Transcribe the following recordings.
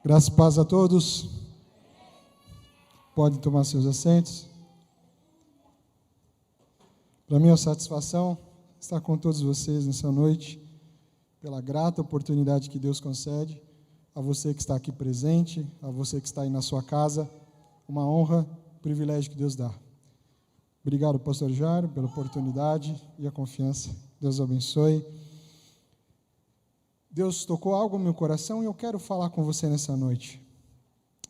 Graça e paz a todos. Podem tomar seus assentos. Para mim é uma satisfação estar com todos vocês nessa noite, pela grata oportunidade que Deus concede a você que está aqui presente, a você que está aí na sua casa, uma honra, privilégio que Deus dá. Obrigado, pastor Jairo, pela oportunidade e a confiança. Deus abençoe. Deus tocou algo no meu coração e eu quero falar com você nessa noite.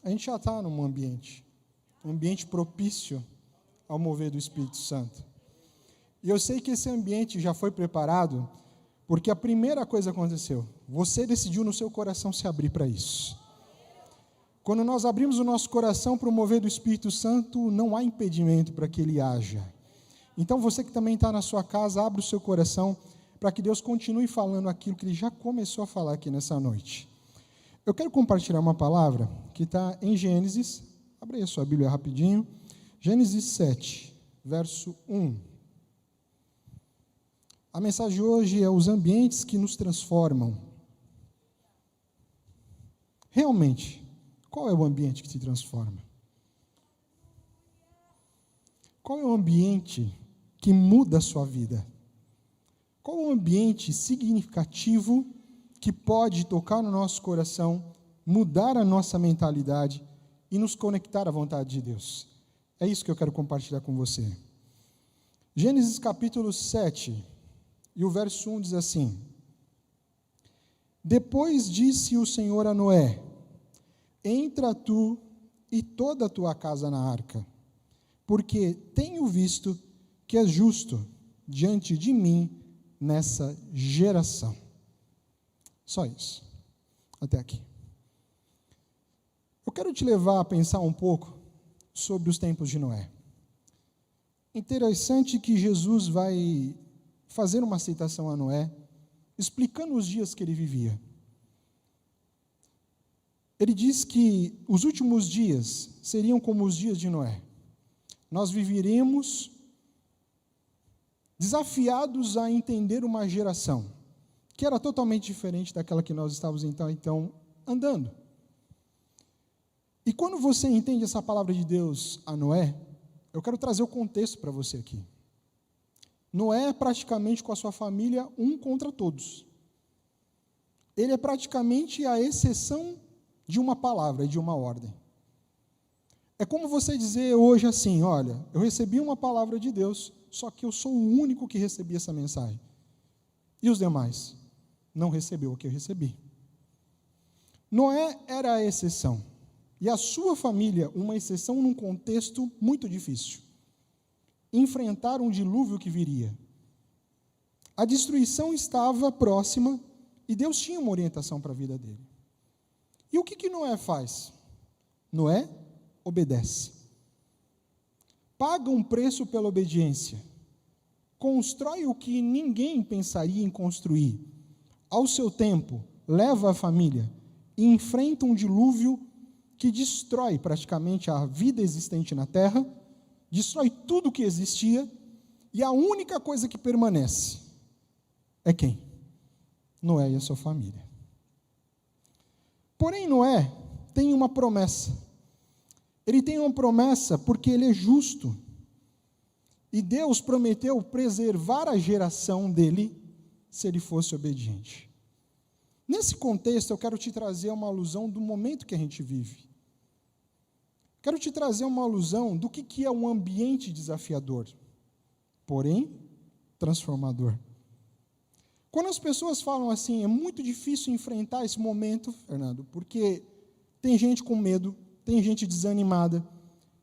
A gente já está num ambiente propício ao mover do Espírito Santo. E eu sei que esse ambiente já foi preparado porque a primeira coisa aconteceu. Você decidiu no seu coração se abrir para isso. Quando nós abrimos o nosso coração para o mover do Espírito Santo, não há impedimento para que ele haja. Então você que também está na sua casa, abre o seu coração para que Deus continue falando aquilo que Ele já começou a falar aqui nessa noite. Eu quero compartilhar uma palavra que está em Gênesis, abre aí a sua Bíblia rapidinho, Gênesis 7, verso 1. A mensagem de hoje é os ambientes que nos transformam. Realmente, qual é o ambiente que te transforma? Qual é o ambiente que muda a sua vida? Qual é o ambiente significativo que pode tocar no nosso coração, mudar a nossa mentalidade e nos conectar à vontade de Deus? É isso que eu quero compartilhar com você. Gênesis capítulo 7, e o verso 1 diz assim: Depois disse o Senhor a Noé: Entra tu e toda a tua casa na arca, porque tenho visto que és justo diante de mim nessa geração. Só isso. Até aqui. Eu quero te levar a pensar um pouco sobre os tempos de Noé. Interessante que Jesus vai fazer uma citação a Noé, explicando os dias que ele vivia. Ele diz que os últimos dias seriam como os dias de Noé. Nós viveremos desafiados a entender uma geração que era totalmente diferente daquela que nós estávamos então andando. E quando você entende essa palavra de Deus a Noé, eu quero trazer o contexto para você aqui. Noé é praticamente com a sua família um contra todos. Ele é praticamente a exceção de uma palavra e de uma ordem. É como você dizer hoje assim: olha, eu recebi uma palavra de Deus, só que eu sou o único que recebi essa mensagem. E os demais? Não recebeu o que eu recebi. Noé era a exceção. E a sua família, uma exceção num contexto muito difícil. Enfrentar um dilúvio que viria. A destruição estava próxima e Deus tinha uma orientação para a vida dele. E o que Noé faz? Noé obedece. Paga um preço pela obediência. Constrói o que ninguém pensaria em construir. Ao seu tempo, leva a família e enfrenta um dilúvio que destrói praticamente a vida existente na terra, destrói tudo que existia, e a única coisa que permanece é quem? Noé e a sua família. Porém, Noé tem uma promessa. Ele tem uma promessa porque ele é justo. E Deus prometeu preservar a geração dele se ele fosse obediente. Nesse contexto, eu quero te trazer uma alusão do momento que a gente vive. Quero te trazer uma alusão do que é um ambiente desafiador, porém transformador. Quando as pessoas falam assim, é muito difícil enfrentar esse momento, Fernando, porque tem gente com medo, tem gente desanimada,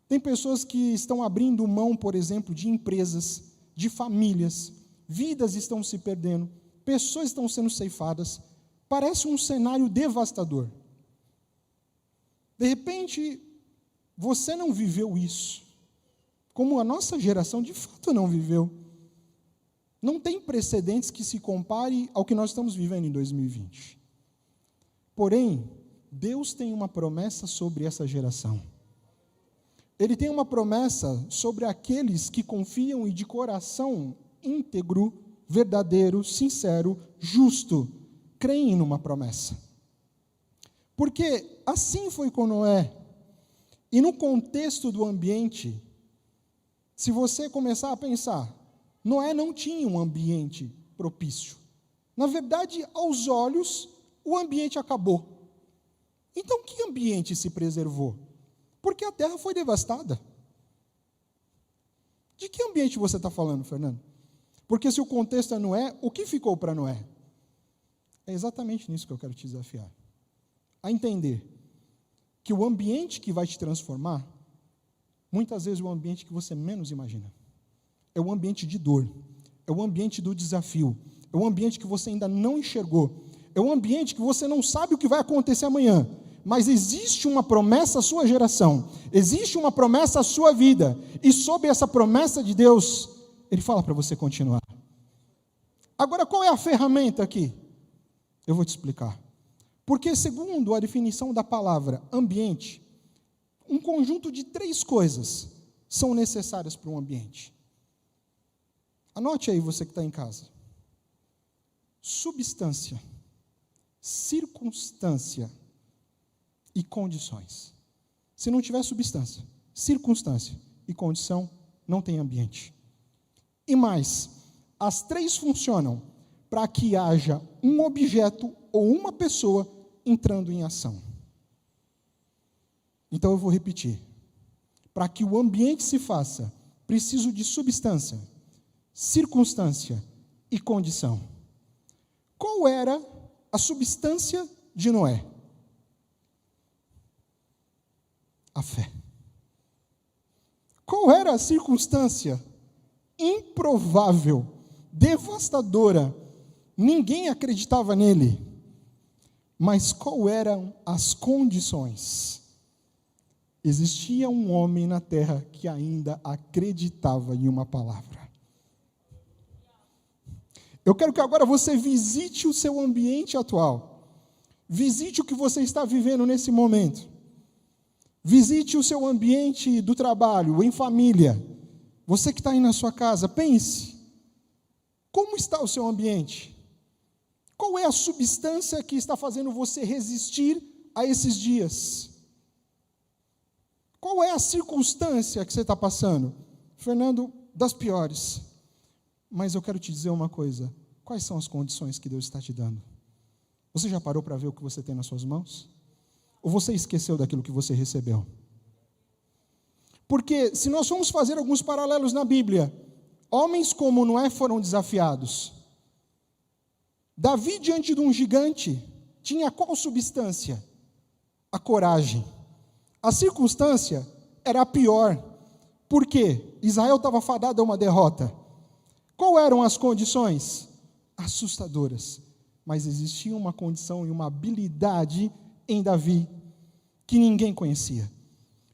tem pessoas que estão abrindo mão, por exemplo, de empresas, de famílias, vidas estão se perdendo, pessoas estão sendo ceifadas, parece um cenário devastador. De repente, você não viveu isso, como a nossa geração de fato não viveu. Não tem precedentes que se compare ao que nós estamos vivendo em 2020. Porém, Deus tem uma promessa sobre essa geração. Ele tem uma promessa sobre aqueles que confiam e de coração íntegro, verdadeiro, sincero, justo, creem numa promessa. Porque assim foi com Noé. E no contexto do ambiente, se você começar a pensar, Noé não tinha um ambiente propício. Na verdade, aos olhos, o ambiente acabou. Então, que ambiente se preservou? Porque a terra foi devastada. De que ambiente você está falando, Fernando? Porque se o contexto é Noé, o que ficou para Noé? É exatamente nisso que eu quero te desafiar. A entender que o ambiente que vai te transformar, muitas vezes é o ambiente que você menos imagina. É o ambiente de dor, é o ambiente do desafio, é o ambiente que você ainda não enxergou, é o ambiente que você não sabe o que vai acontecer amanhã, mas existe uma promessa à sua geração, existe uma promessa à sua vida, e sob essa promessa de Deus, Ele fala para você continuar. Agora, qual é a ferramenta aqui? Eu vou te explicar. Porque, segundo a definição da palavra ambiente, um conjunto de 3 coisas são necessárias para um ambiente. Anote aí, você que está em casa. Substância, circunstância e condições. Se não tiver substância, circunstância e condição, não tem ambiente. E mais, as 3 funcionam para que haja um objeto ou uma pessoa entrando em ação. Então eu vou repetir. Para que o ambiente se faça, preciso de substância, circunstância e condição. Qual era a substância de Noé? A fé. Qual era a circunstância improvável, devastadora? Ninguém acreditava nele. Mas qual eram as condições? Existia um homem na terra que ainda acreditava em uma palavra. Eu quero que agora você visite o seu ambiente atual. Visite o que você está vivendo nesse momento. Visite o seu ambiente do trabalho, em família. Você que está aí na sua casa, pense. Como está o seu ambiente? Qual é a substância que está fazendo você resistir a esses dias? Qual é a circunstância que você está passando? Fernando, das piores. Mas eu quero te dizer uma coisa. Quais são as condições que Deus está te dando? Você já parou para ver o que você tem nas suas mãos? Ou você esqueceu daquilo que você recebeu? Porque se nós formos fazer alguns paralelos na Bíblia, homens como Noé foram desafiados. Davi, diante de um gigante, tinha qual substância? A coragem. A circunstância era a pior. Por quê? Israel estava fadado a uma derrota. Qual eram as condições? Assustadoras. Mas existia uma condição e uma habilidade em Davi que ninguém conhecia.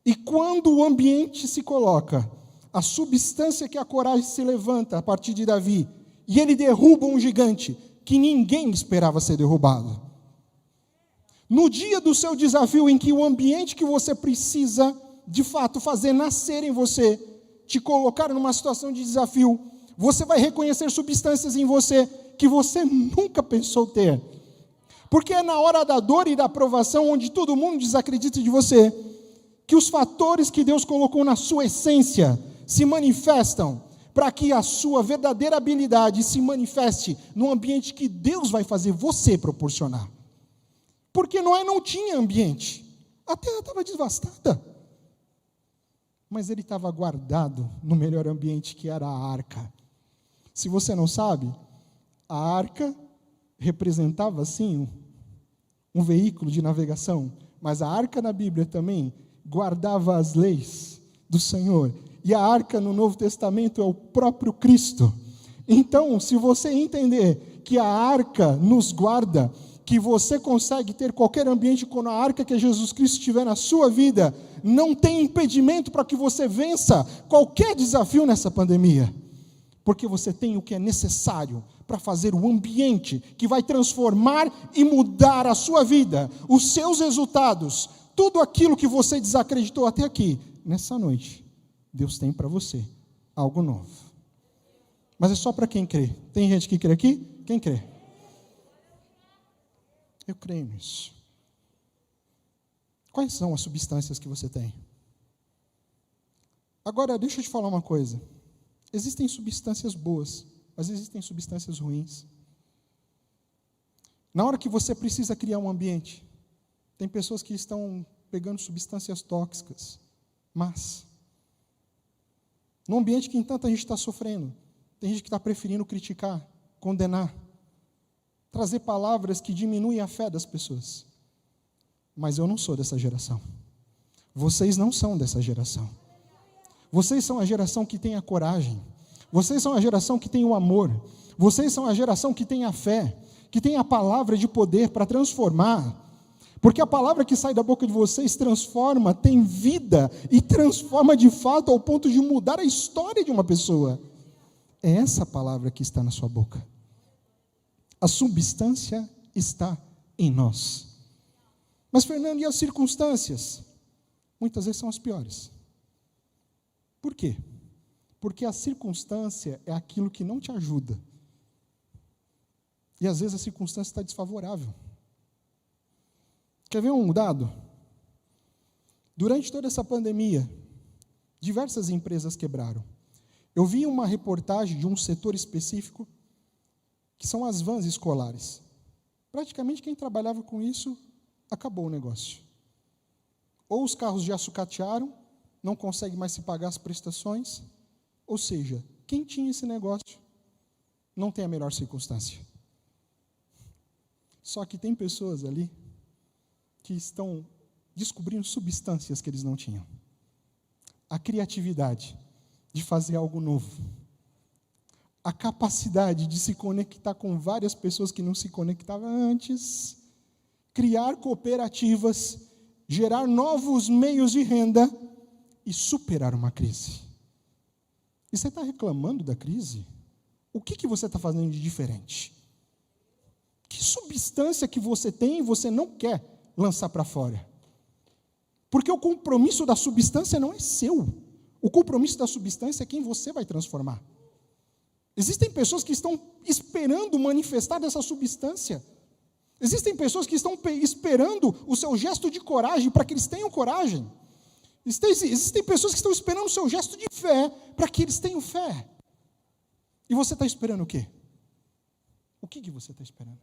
E quando o ambiente se coloca, a substância que a coragem se levanta a partir de Davi, e ele derruba um gigante que ninguém esperava ser derrubado. No dia do seu desafio, em que o ambiente que você precisa, de fato, fazer nascer em você, te colocar numa situação de desafio, você vai reconhecer substâncias em você que você nunca pensou ter. Porque é na hora da dor e da provação, onde todo mundo desacredita de você, que os fatores que Deus colocou na sua essência se manifestam, para que a sua verdadeira habilidade se manifeste no ambiente que Deus vai fazer você proporcionar. Porque Noé não tinha ambiente. A terra estava devastada. Mas ele estava guardado no melhor ambiente, que era a arca. Se você não sabe, a arca representava, sim, um veículo de navegação, mas a arca na Bíblia também guardava as leis do Senhor. E a arca no Novo Testamento é o próprio Cristo. Então, se você entender que a arca nos guarda, que você consegue ter qualquer ambiente quando a arca que é Jesus Cristo estiver na sua vida, não tem impedimento para que você vença qualquer desafio nessa pandemia. Porque você tem o que é necessário para fazer o ambiente que vai transformar e mudar a sua vida, os seus resultados, tudo aquilo que você desacreditou até aqui. Nessa noite, Deus tem para você algo novo. Mas é só para quem crê. Tem gente que crê aqui? Quem crê? Eu creio nisso. Quais são as substâncias que você tem? Agora, deixa eu te falar uma coisa. Existem substâncias boas, mas existem substâncias ruins. Na hora que você precisa criar um ambiente, tem pessoas que estão pegando substâncias tóxicas, mas num ambiente que tanta gente está sofrendo, tem gente que está preferindo criticar, condenar, trazer palavras que diminuem a fé das pessoas. Mas eu não sou dessa geração. Vocês não são dessa geração. Vocês são a geração que tem a coragem. Vocês são a geração que tem o amor. Vocês são a geração que tem a fé, que tem a palavra de poder para transformar. Porque a palavra que sai da boca de vocês transforma, tem vida e transforma de fato ao ponto de mudar a história de uma pessoa. É essa palavra que está na sua boca. A substância está em nós. Mas, Fernando, e as circunstâncias? Muitas vezes são as piores. Por quê? Porque a circunstância é aquilo que não te ajuda. E às vezes a circunstância está desfavorável. Quer ver um dado? Durante toda essa pandemia, diversas empresas quebraram. Eu vi uma reportagem de um setor específico, que são as vans escolares. Praticamente quem trabalhava com isso, acabou o negócio. Ou os carros já sucatearam, não consegue mais se pagar as prestações, ou seja, quem tinha esse negócio não tem a melhor circunstância. Só que tem pessoas ali que estão descobrindo substâncias que eles não tinham. A criatividade de fazer algo novo. A capacidade de se conectar com várias pessoas que não se conectavam antes. Criar cooperativas, gerar novos meios de renda e superar uma crise. E você está reclamando da crise? O que você está fazendo de diferente? Que substância que você tem e você não quer lançar para fora? Porque o compromisso da substância não é seu. O compromisso da substância é quem você vai transformar. Existem pessoas que estão esperando manifestar dessa substância. Existem pessoas que estão esperando o seu gesto de coragem para que eles tenham coragem. Existem pessoas que estão esperando o seu gesto de fé para que eles tenham fé. E você está esperando o quê? O que você está esperando?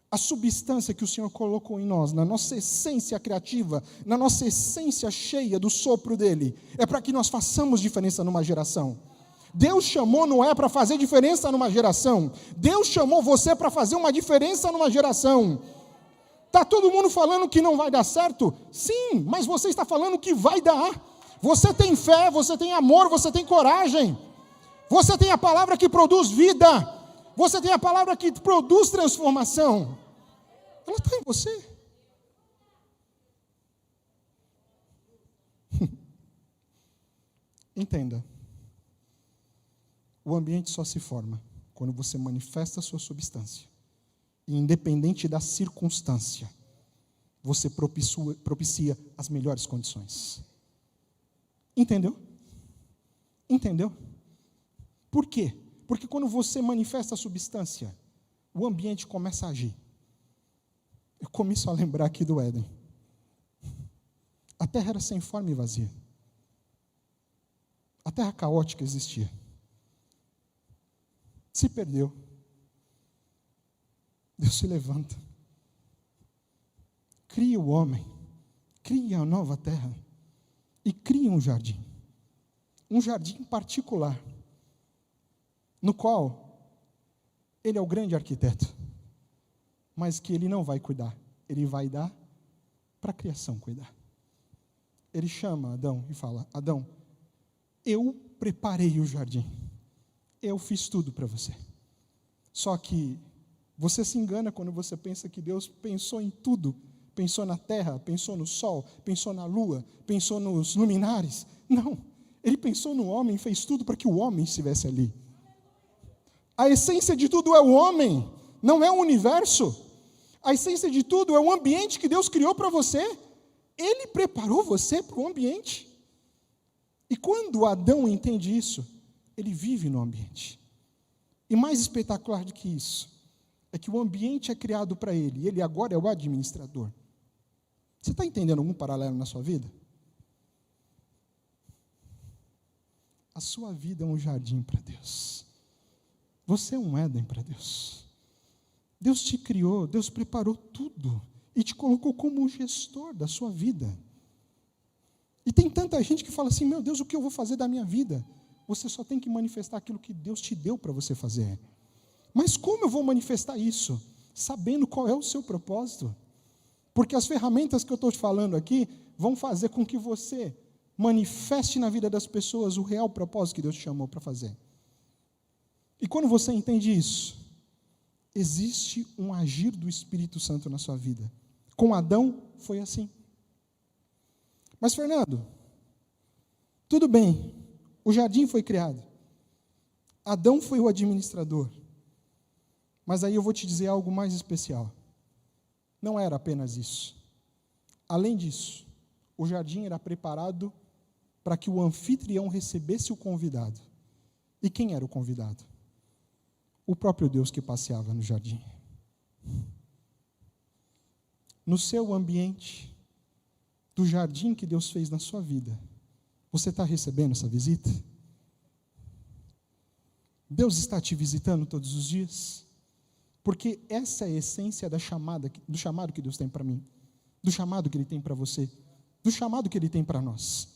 A substância que o Senhor colocou em nós, na nossa essência criativa, na nossa essência cheia do sopro dEle, é para que nós façamos diferença numa geração. Deus chamou Noé para fazer diferença numa geração. Deus chamou você para fazer uma diferença numa geração. Está todo mundo falando que não vai dar certo? Sim, mas você está falando que vai dar. Você tem fé, você tem amor, você tem coragem. Você tem a palavra que produz vida. Você tem a palavra que produz transformação. Ela está em você. Entenda. O ambiente só se forma quando você manifesta a sua substância. E independente da circunstância, você propicia as melhores condições. Entendeu? Entendeu? Por quê? Porque quando você manifesta a substância, o ambiente começa a agir. Eu começo a lembrar aqui do Éden. A terra era sem forma e vazia. A terra caótica existia. Se perdeu. Deus se levanta. Cria o homem. Cria a nova terra. E cria um jardim. Um jardim particular. No qual ele é o grande arquiteto. Mas que ele não vai cuidar. Ele vai dar para a criação cuidar. Ele chama Adão e fala: Adão, eu preparei o jardim. Eu fiz tudo para você. Só que você se engana quando você pensa que Deus pensou em tudo. Pensou na terra, pensou no sol, pensou na lua, pensou nos luminares. Não, Ele pensou no homem e fez tudo para que o homem estivesse ali. A essência de tudo é o homem, não é o universo. A essência de tudo é o ambiente que Deus criou para você. Ele preparou você para o ambiente. E quando Adão entende isso, ele vive no ambiente. E mais espetacular do que isso, é que o ambiente é criado para ele, e ele agora é o administrador. Você está entendendo algum paralelo na sua vida? A sua vida é um jardim para Deus. Você é um Éden para Deus. Deus te criou, Deus preparou tudo e te colocou como um gestor da sua vida. E tem tanta gente que fala assim, meu Deus, o que eu vou fazer da minha vida? Você só tem que manifestar aquilo que Deus te deu para você fazer. Mas como eu vou manifestar isso? Sabendo qual é o seu propósito. Porque as ferramentas que eu estou te falando aqui vão fazer com que você manifeste na vida das pessoas o real propósito que Deus te chamou para fazer. E quando você entende isso, existe um agir do Espírito Santo na sua vida. Com Adão foi assim. Mas, Fernando, tudo bem, o jardim foi criado. Adão foi o administrador. Mas aí eu vou te dizer algo mais especial. Não era apenas isso. Além disso, o jardim era preparado para que o anfitrião recebesse o convidado. E quem era o convidado? O próprio Deus que passeava no jardim. No seu ambiente, do jardim que Deus fez na sua vida, você está recebendo essa visita? Deus está te visitando todos os dias? Porque essa é a essência do chamado que Deus tem para mim, do chamado que Ele tem para você, do chamado que Ele tem para nós.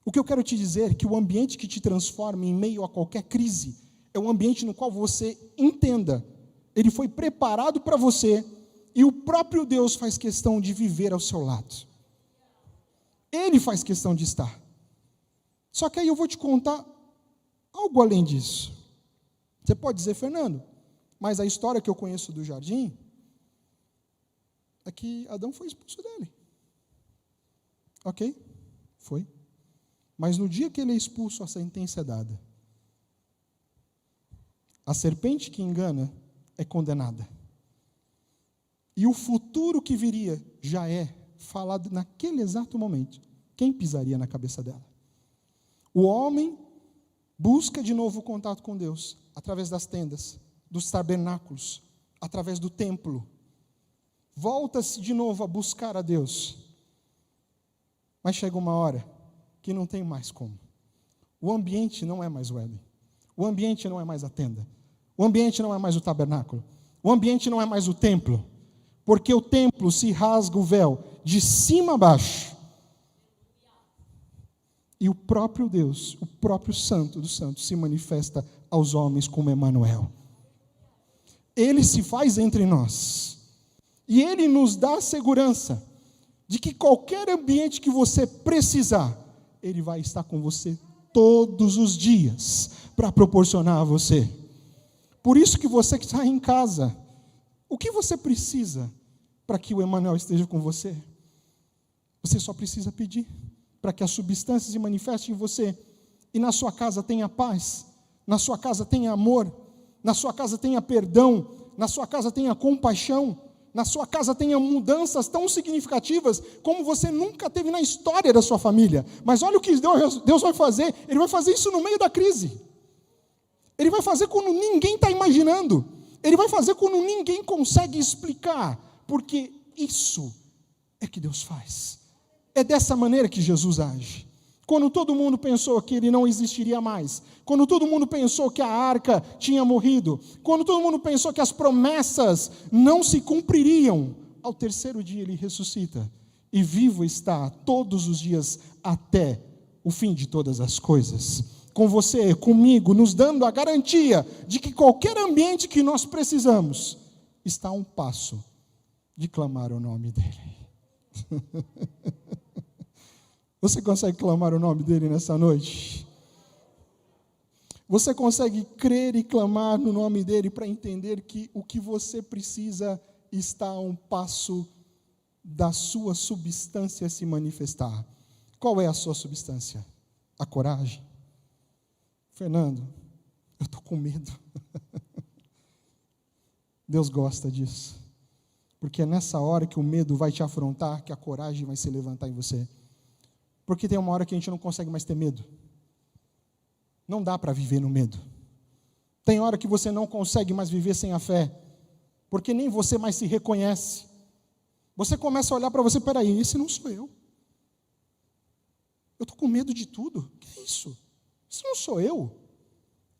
O que eu quero te dizer é que o ambiente que te transforma em meio a qualquer crise é um ambiente no qual você entenda, ele foi preparado para você e o próprio Deus faz questão de viver ao seu lado. Ele faz questão de estar. Só que aí eu vou te contar algo além disso. Você pode dizer, Fernando, mas a história que eu conheço do jardim é que Adão foi expulso dele. Ok? Foi. Mas no dia que ele é expulso, a sentença é dada. A serpente que engana é condenada. E o futuro que viria já é falado naquele exato momento. Quem pisaria na cabeça dela? O homem busca de novo o contato com Deus, através das tendas, dos tabernáculos, através do templo. Volta-se de novo a buscar a Deus. Mas chega uma hora que não tem mais como. O ambiente não é mais o Éden. O ambiente não é mais a tenda. O ambiente não é mais o tabernáculo. O ambiente não é mais o templo. Porque o templo se rasga o véu de cima a baixo. E o próprio Deus, o próprio Santo dos Santos, se manifesta aos homens como Emanuel. Ele se faz entre nós. E Ele nos dá a segurança de que qualquer ambiente que você precisar, Ele vai estar com você todos os dias para proporcionar a você. Por isso que você que está em casa, o que você precisa para que o Emanuel esteja com você? Você só precisa pedir para que a substância se manifeste em você e na sua casa tenha paz, na sua casa tenha amor, na sua casa tenha perdão, na sua casa tenha compaixão, na sua casa tenha mudanças tão significativas como você nunca teve na história da sua família. Mas olha o que Deus vai fazer. Ele vai fazer isso no meio da crise. Ele vai fazer quando ninguém está imaginando. Ele vai fazer quando ninguém consegue explicar. Porque isso é que Deus faz. É dessa maneira que Jesus age. Quando todo mundo pensou que Ele não existiria mais, quando todo mundo pensou que a arca tinha morrido, quando todo mundo pensou que as promessas não se cumpririam, ao terceiro dia Ele ressuscita, e vivo está todos os dias até o fim de todas as coisas, com você, comigo, nos dando a garantia de que qualquer ambiente que nós precisamos, está a um passo de clamar o nome dEle. Você consegue clamar o nome dEle nessa noite? Você consegue crer e clamar no nome dEle para entender que o que você precisa está a um passo da sua substância se manifestar? Qual é a sua substância? A coragem? Fernando, eu estou com medo. Deus gosta disso. Porque é nessa hora que o medo vai te afrontar, que a coragem vai se levantar em você. Porque tem uma hora que a gente não consegue mais ter medo. Não dá para viver no medo. Tem hora que você não consegue mais viver sem a fé. Porque nem você mais se reconhece. Você começa a olhar para você, peraí, esse não sou eu. Eu estou com medo de tudo. O que é isso? Isso não sou eu.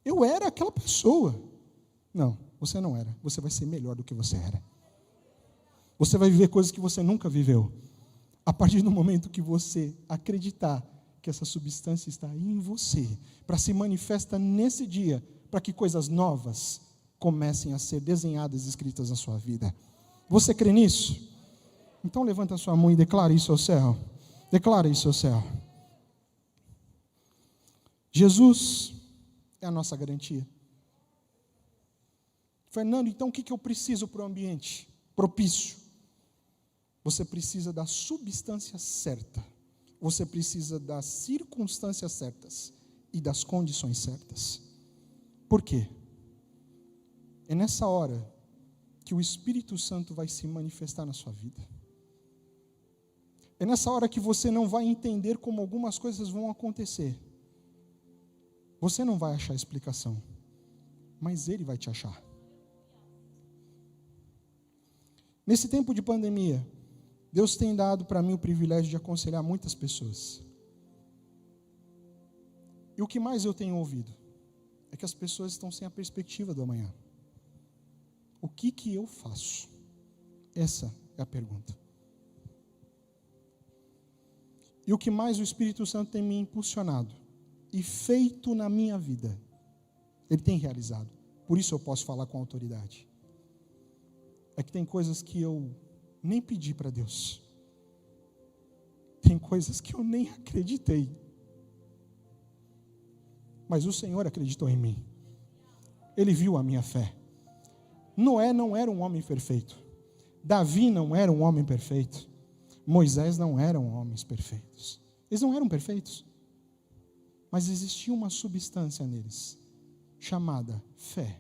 Eu era aquela pessoa. Não, você não era. Você vai ser melhor do que você era. Você vai viver coisas que você nunca viveu. A partir do momento que você acreditar que essa substância está aí em você, para se manifestar nesse dia, para que coisas novas comecem a ser desenhadas e escritas na sua vida. Você crê nisso? Então levanta a sua mão e declara isso ao céu. Declara isso ao céu. Jesus é a nossa garantia. Fernando, então o que eu preciso para o ambiente propício? Você precisa da substância certa. Você precisa das circunstâncias certas e das condições certas. Por quê? É nessa hora que o Espírito Santo vai se manifestar na sua vida. É nessa hora que você não vai entender como algumas coisas vão acontecer. Você não vai achar explicação, mas Ele vai te achar. Nesse tempo de pandemia, Deus tem dado para mim o privilégio de aconselhar muitas pessoas. E o que mais eu tenho ouvido é que as pessoas estão sem a perspectiva do amanhã. O que eu faço? Essa é a pergunta. E o que mais o Espírito Santo tem me impulsionado e feito na minha vida, Ele tem realizado. Por isso eu posso falar com autoridade. É que tem coisas que eu nem pedi para Deus. Tem coisas que eu nem acreditei. Mas o Senhor acreditou em mim. Ele viu a minha fé. Noé não era um homem perfeito. Davi não era um homem perfeito. Moisés não eram homens perfeitos. Eles não eram perfeitos. Mas existia uma substância neles, chamada fé.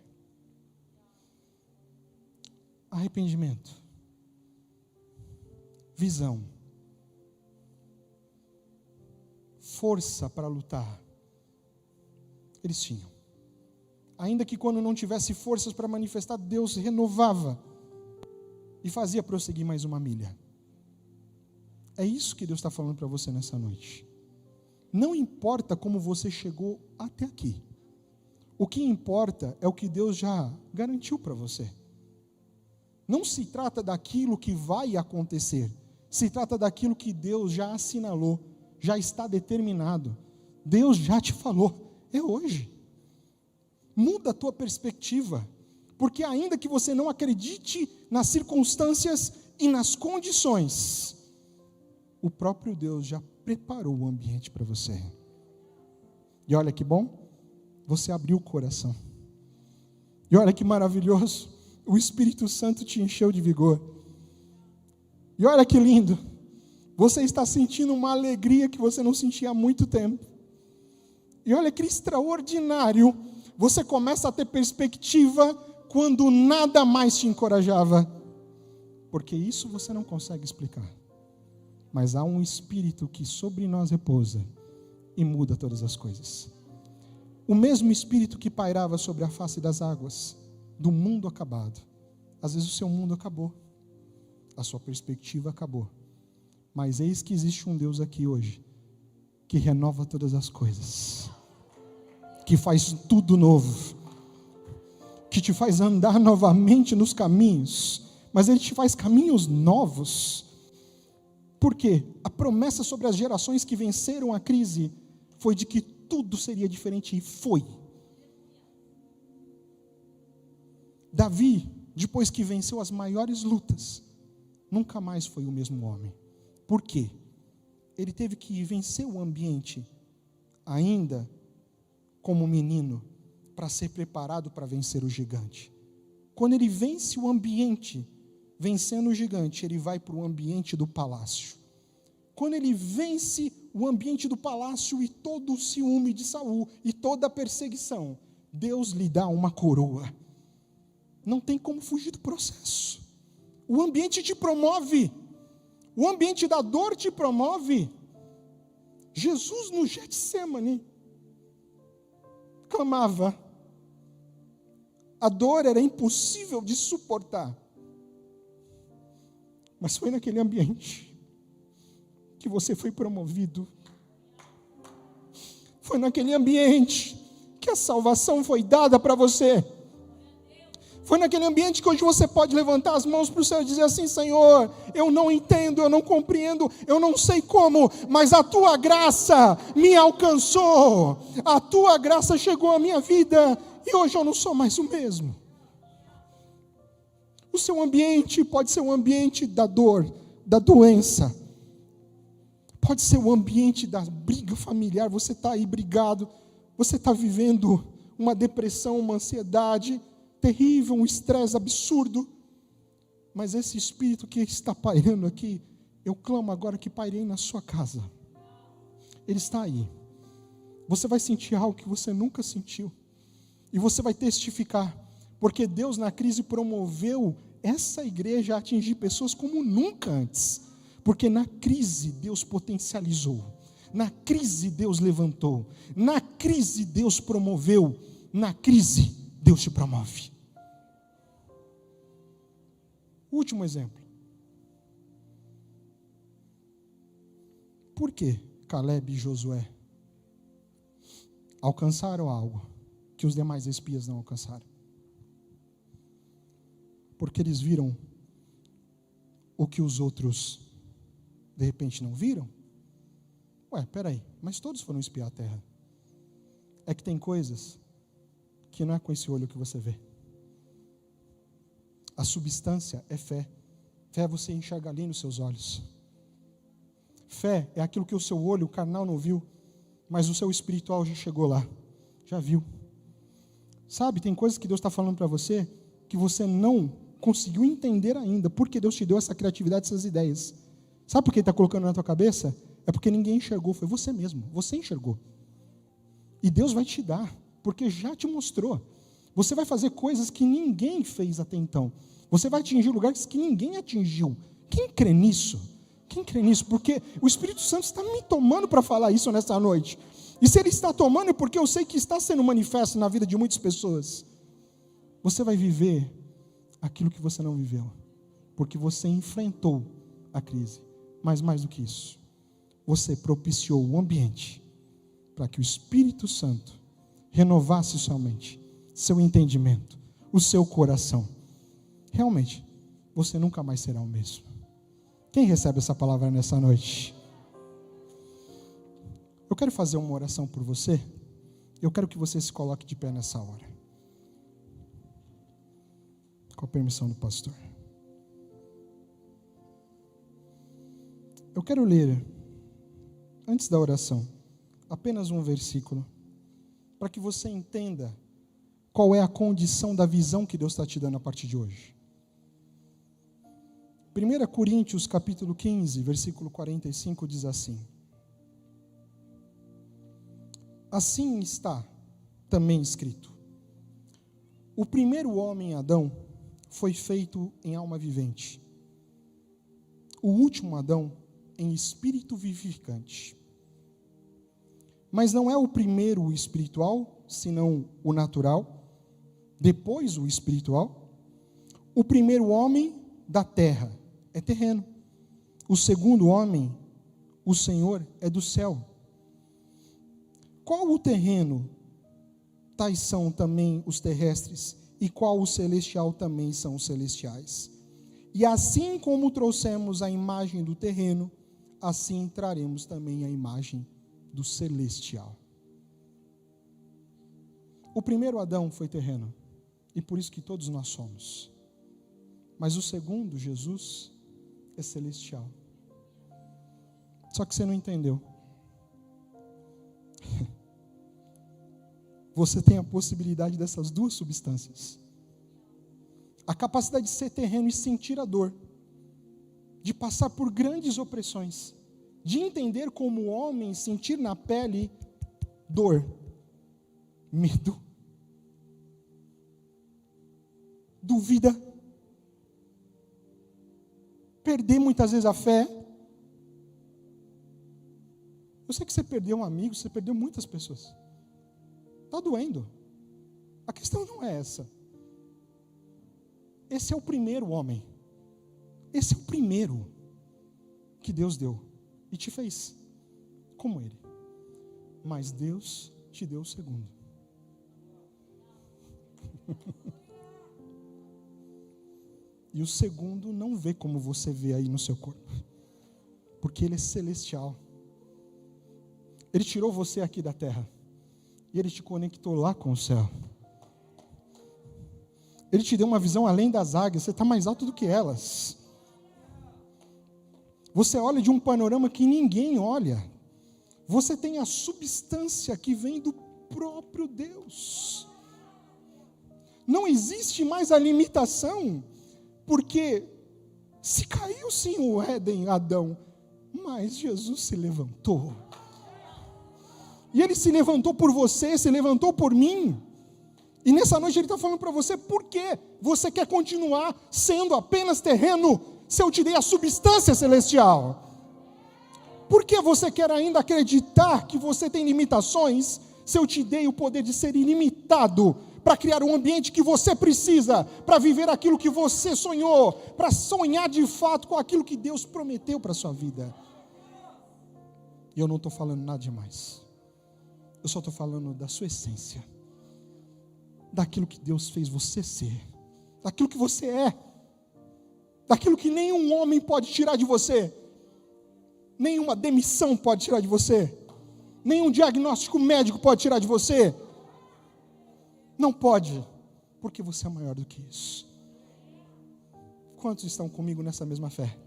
Arrependimento. Visão. Força para lutar. Eles tinham. Ainda que quando não tivesse forças para manifestar, Deus renovava e fazia prosseguir mais uma milha. É isso que Deus está falando para você nessa noite. Não importa como você chegou até aqui. O que importa é o que Deus já garantiu para você. Não se trata daquilo que vai acontecer. Se trata daquilo que Deus já assinalou, já está determinado. Deus já te falou, é hoje. Muda a tua perspectiva, porque ainda que você não acredite nas circunstâncias e nas condições, o próprio Deus já preparou o ambiente para você. E olha que bom, você abriu o coração. E olha que maravilhoso, o Espírito Santo te encheu de vigor. E olha que lindo, você está sentindo uma alegria que você não sentia há muito tempo. E olha que extraordinário, você começa a ter perspectiva quando nada mais te encorajava. Porque isso você não consegue explicar. Mas há um Espírito que sobre nós repousa e muda todas as coisas. O mesmo Espírito que pairava sobre a face das águas, do mundo acabado. Às vezes o seu mundo acabou, a sua perspectiva acabou. Mas eis que existe um Deus aqui hoje, que renova todas as coisas, que faz tudo novo, que te faz andar novamente nos caminhos, mas Ele te faz caminhos novos. Por quê? A promessa sobre as gerações que venceram a crise foi de que tudo seria diferente, e foi. Davi, depois que venceu as maiores lutas, nunca mais foi o mesmo homem. Por quê? Ele teve que vencer o ambiente, ainda como menino, para ser preparado para vencer o gigante. Quando ele vence o ambiente, vencendo o gigante, ele vai para o ambiente do palácio. Quando ele vence o ambiente do palácio e todo o ciúme de Saul e toda a perseguição, Deus lhe dá uma coroa. Não tem como fugir do processo. O ambiente te promove. O ambiente da dor te promove. Jesus no Getsêmani clamava. A dor era impossível de suportar. Mas foi naquele ambiente que você foi promovido. Foi naquele ambiente que a salvação foi dada para você. Foi naquele ambiente que hoje você pode levantar as mãos para o céu e dizer assim: Senhor, eu não entendo, eu não compreendo, eu não sei como, mas a Tua graça me alcançou, a Tua graça chegou à minha vida e hoje eu não sou mais o mesmo. O seu ambiente pode ser um ambiente da dor, da doença, pode ser o ambiente da briga familiar. Você está aí brigado, você está vivendo uma depressão, uma ansiedade terrível, um estresse absurdo, mas esse espírito que está pairando aqui, eu clamo agora que pairei na sua casa. Ele está aí. Você vai sentir algo que você nunca sentiu, e você vai testificar, porque Deus na crise promoveu essa igreja a atingir pessoas como nunca antes, porque na crise Deus potencializou, na crise Deus levantou, na crise Deus promoveu, na crise Deus te promove. Último exemplo. Por que Caleb e Josué alcançaram algo que os demais espias não alcançaram? Porque eles viram o que os outros de repente não viram? Peraí, mas todos foram espiar a terra. É que tem coisas que não é com esse olho que você vê. A substância é fé. Fé é você enxergar ali nos seus olhos. Fé é aquilo que o seu olho, o carnal, não viu, mas o seu espiritual já chegou lá, já viu. Sabe, tem coisas que Deus está falando para você que você não conseguiu entender ainda, porque Deus te deu essa criatividade, essas ideias. Sabe por que Ele está colocando na tua cabeça? É porque ninguém enxergou, foi você mesmo, você enxergou. E Deus vai te dar, porque já te mostrou. Você vai fazer coisas que ninguém fez até então. Você vai atingir lugares que ninguém atingiu. Quem crê nisso? Quem crê nisso? Porque o Espírito Santo está me tomando para falar isso nessa noite. E se Ele está tomando é porque eu sei que está sendo manifesto na vida de muitas pessoas. Você vai viver aquilo que você não viveu, porque você enfrentou a crise. Mas mais do que isso, você propiciou o ambiente para que o Espírito Santo renovasse sua mente, seu entendimento, o seu coração. Realmente, você nunca mais será o mesmo. Quem recebe essa palavra nessa noite? Eu quero fazer uma oração por você. Eu quero que você se coloque de pé nessa hora. Com a permissão do pastor. Eu quero ler, antes da oração, apenas um versículo, para que você entenda qual é a condição da visão que Deus está te dando a partir de hoje. 1 Coríntios capítulo 15, versículo 45 diz assim: assim está também escrito: o primeiro homem, Adão, foi feito em alma vivente, o último Adão em espírito vivificante. Mas não é o primeiro o espiritual, senão o natural, depois o espiritual. O primeiro homem da terra é terreno, o segundo homem, o Senhor, é do céu. Qual o terreno? Tais são também os terrestres, e qual o celestial também são os celestiais. E assim como trouxemos a imagem do terreno, assim traremos também a imagem do celestial. O primeiro Adão foi terreno, e por isso que todos nós somos. Mas o segundo, Jesus, é celestial. Só que você não entendeu. Você tem a possibilidade dessas duas substâncias. A capacidade de ser terreno e sentir a dor, de passar por grandes opressões, de entender como o homem sentir na pele dor, medo, dúvida, perder muitas vezes a fé. Eu sei que você perdeu um amigo, você perdeu muitas pessoas. Está doendo. A questão não é essa. Esse é o primeiro homem. Esse é o primeiro que Deus deu e te fez como Ele. Mas Deus te deu o segundo. E o segundo não vê como você vê aí no seu corpo, porque Ele é celestial. Ele tirou você aqui da terra e Ele te conectou lá com o céu. Ele te deu uma visão além das águias. Você está mais alto do que elas. Você olha de um panorama que ninguém olha. Você tem a substância que vem do próprio Deus. Não existe mais a limitação, porque se caiu sim o Éden, Adão, mas Jesus se levantou. E Ele se levantou por você, se levantou por mim. E nessa noite Ele está falando para você, por que você quer continuar sendo apenas terreno, se eu te dei a substância celestial? Por que você quer ainda acreditar que você tem limitações, se eu te dei o poder de ser ilimitado, para criar um ambiente que você precisa, para viver aquilo que você sonhou, para sonhar de fato com aquilo que Deus prometeu para a sua vida? E eu não estou falando nada demais, eu só estou falando da sua essência, daquilo que Deus fez você ser, daquilo que você é, daquilo que nenhum homem pode tirar de você, nenhuma demissão pode tirar de você, nenhum diagnóstico médico pode tirar de você. Não pode, porque você é maior do que isso. Quantos estão comigo nessa mesma fé?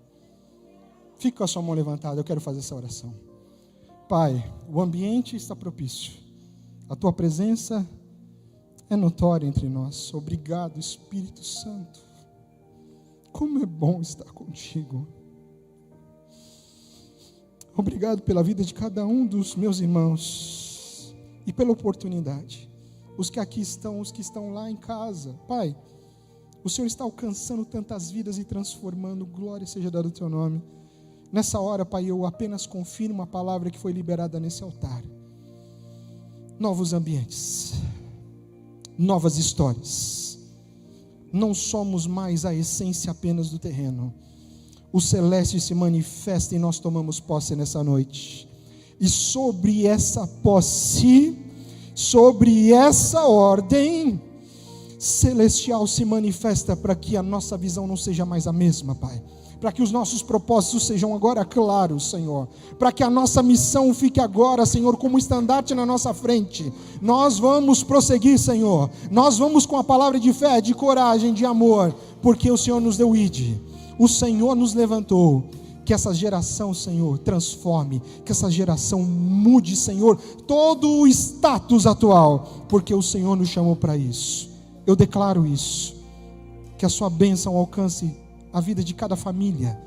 Fique com a sua mão levantada, eu quero fazer essa oração. Pai, o ambiente está propício, a Tua presença é notória entre nós. Obrigado, Espírito Santo. Como é bom estar contigo. Obrigado pela vida de cada um dos meus irmãos e pela oportunidade. Os que aqui estão, os que estão lá em casa. Pai, o Senhor está alcançando tantas vidas e transformando. Glória seja dada ao Teu nome. Nessa hora, Pai, eu apenas confirmo a palavra que foi liberada nesse altar. Novos ambientes, novas histórias. Não somos mais a essência apenas do terreno. O celeste se manifesta e nós tomamos posse nessa noite. E sobre essa posse, sobre essa ordem celestial se manifesta, para que a nossa visão não seja mais a mesma, Pai. Para que os nossos propósitos sejam agora claros, Senhor. Para que a nossa missão fique agora, Senhor, como estandarte na nossa frente. Nós vamos prosseguir, Senhor. Nós vamos com a palavra de fé, de coragem, de amor, porque o Senhor nos deu ide. O Senhor nos levantou. Que essa geração, Senhor, transforme. Que essa geração mude, Senhor, todo o status atual, porque o Senhor nos chamou para isso. Eu declaro isso. Que a sua bênção alcance a vida de cada família,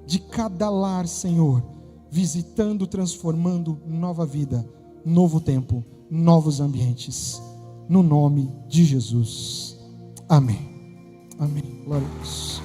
de cada lar, Senhor, visitando, transformando nova vida, novo tempo, novos ambientes, no nome de Jesus. Amém. Amém. Glória a Deus.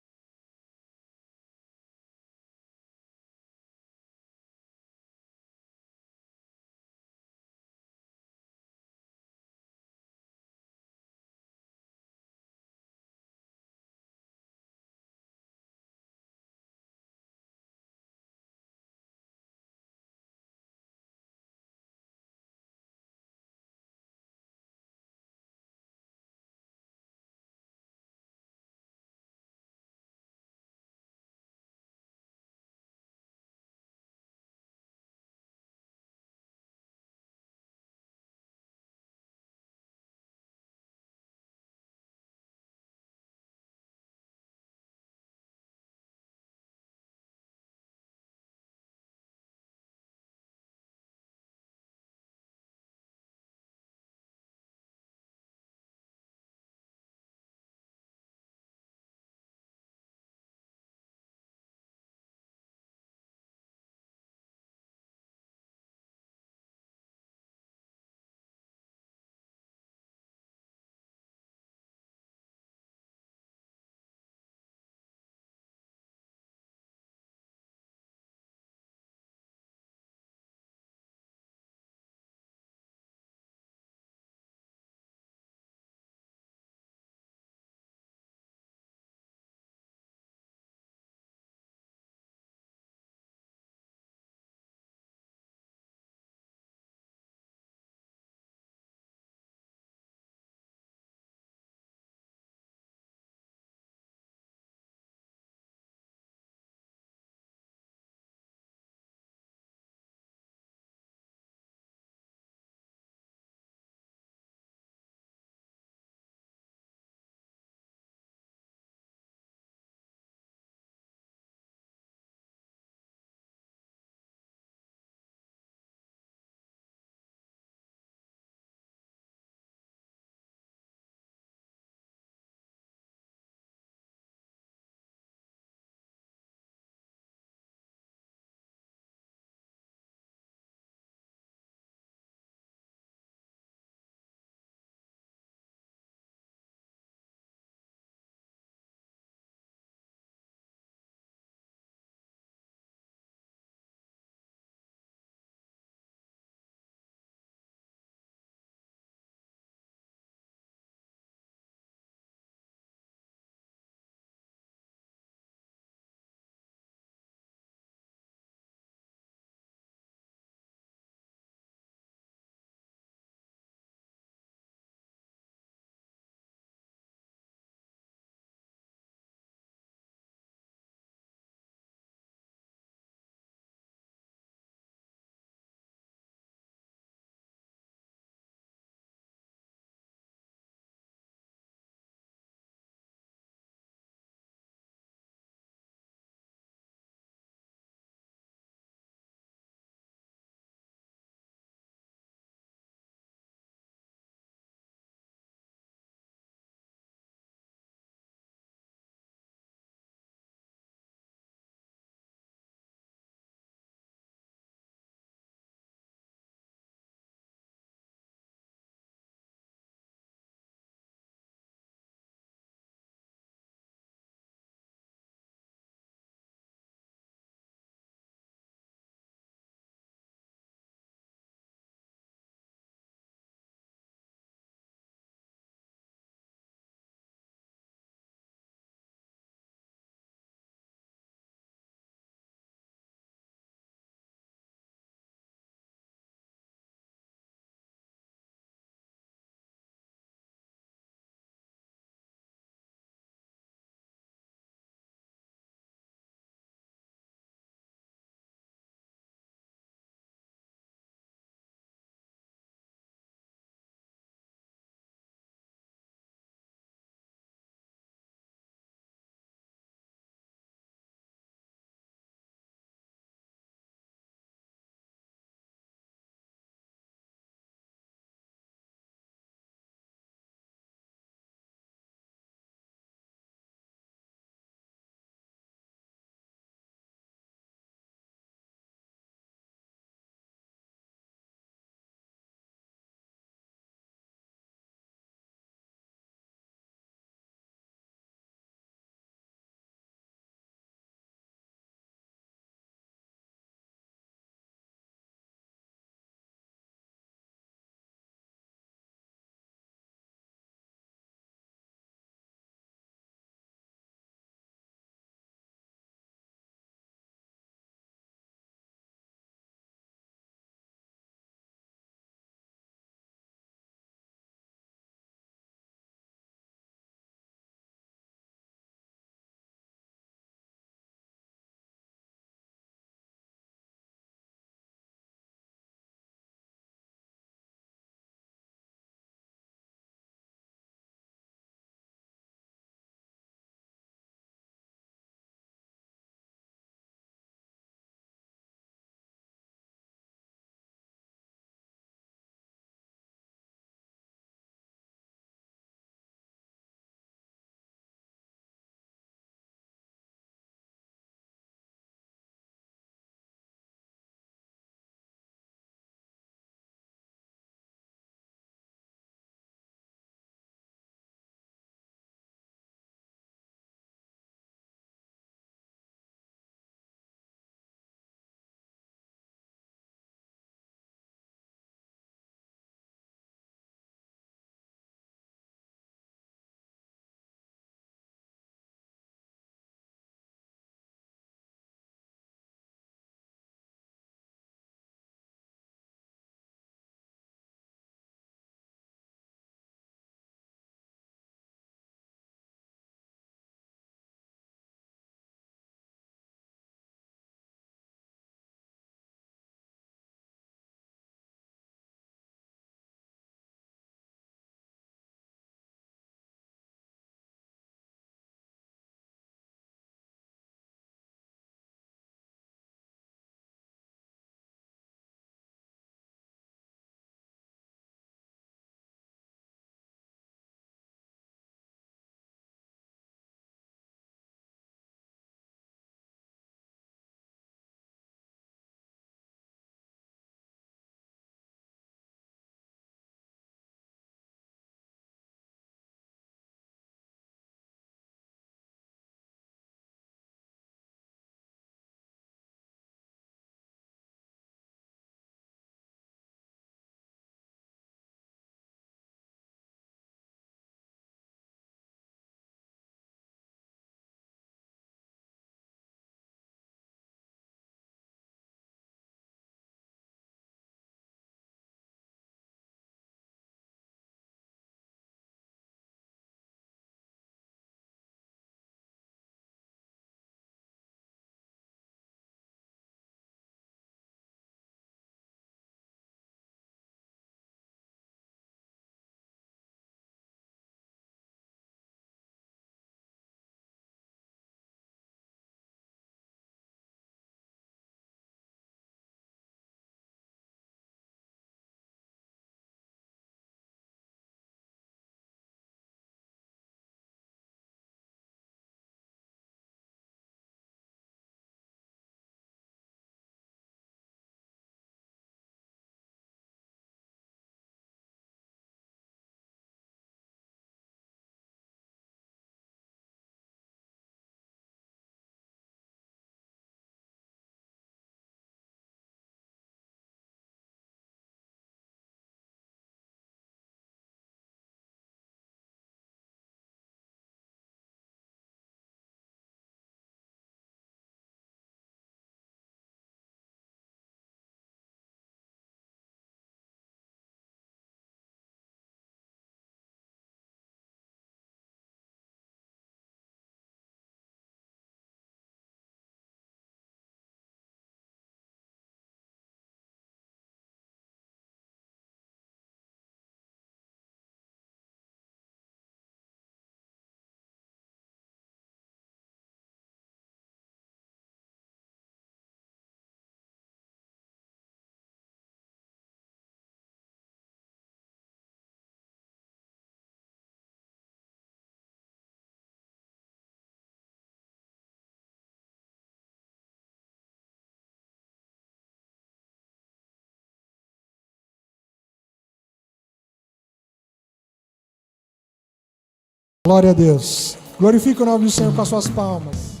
Glória a Deus. Glorifique o nome do Senhor com as suas palmas.